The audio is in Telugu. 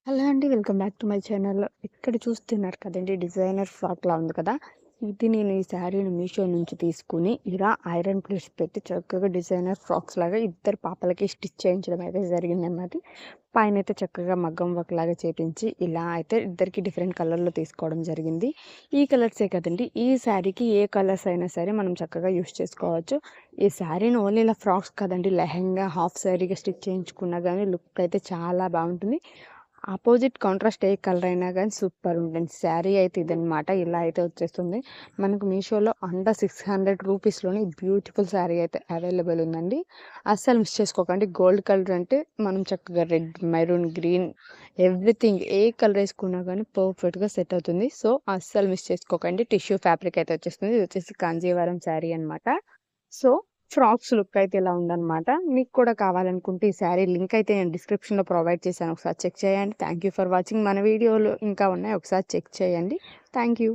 హలో అండి. Welcome back to my channel. ఇక్కడ చూస్తున్నారు కదండీ! డిజైనర్ ఫ్రాక్‌లా ఉంది కదా! ఇది నేను ఈ శారీని మీషో నుంచి తీసుకొని ఇలా ఐరన్ ప్లేట్స్ పెట్టి చక్కగా డిజైనర్ ఫ్రాక్స్ లాగా ఇద్దరు పాపలకి స్టిచ్ చేయించడం అయితే జరిగిందనమాట. పైనైతే చక్కగా మగ్గం వర్క్ లాగా చేపించి ఇలా అయితే ఇద్దరికి డిఫరెంట్ కలర్‌లో తీసుకోవడం జరిగింది. ఈ కలర్సే కదండీ! ఈ శారీకి ఏ కలర్స్ అయినా సరే మనం చక్కగా యూజ్ చేసుకోవచ్చు. ఈ శారీని ఓన్లీ ఇలా ఫ్రాక్స్ కాదండి, లెహెంగా, హాఫ్ శారీగా స్టిచ్ చేయించుకున్నా గానీ లుక్ అయితే చాలా బావుంటుంది. అపోజిట్ కాంట్రాస్ట్ ఏ కలర్ అయినా గానీ సూపర్ ఉంటుంది. శారీ అయితే ఇదనమాట. ఇలా అయితే వచ్చేస్తుంది. మనకు మీషోలో అండర్ 600 రూపీస్‌లోనే బ్యూటిఫుల్ శారీ అయితే అవైలబుల్ ఉందండి. అస్సలు మిస్ చేసుకోకండి. గోల్డ్ కలర్ అంటే మనం చక్కగా రెడ్, మెరూన్, గ్రీన్ ఎవ్రీథింగ్ ఏ కలర్ ఏసుకున్నా గానీ పర్ఫెక్ట్‌గా సెట్ అవుతుంది. సో, అస్సలు మిస్ చేసుకోకండి. టిష్యూ ఫ్యాబ్రిక్ అయితే వచ్చేస్తుంది. ఇది వచ్చేసి కాంజీవరం శారీ అనమాట. సో, ఫ్రాక్స్ లుక్ అయితే ఇలా ఉందనమాట. మీకు కూడా కావాలనుకుంటే ఈ శారీ లింక్ అయితే నేను డిస్క్రిప్షన్‌లో ప్రొవైడ్ చేశాను. ఒకసారి చెక్ చేయండి. Thank you for watching. మన వీడియోలు ఇంకా ఉన్నాయి. ఒకసారి చెక్ చేయండి. Thank you.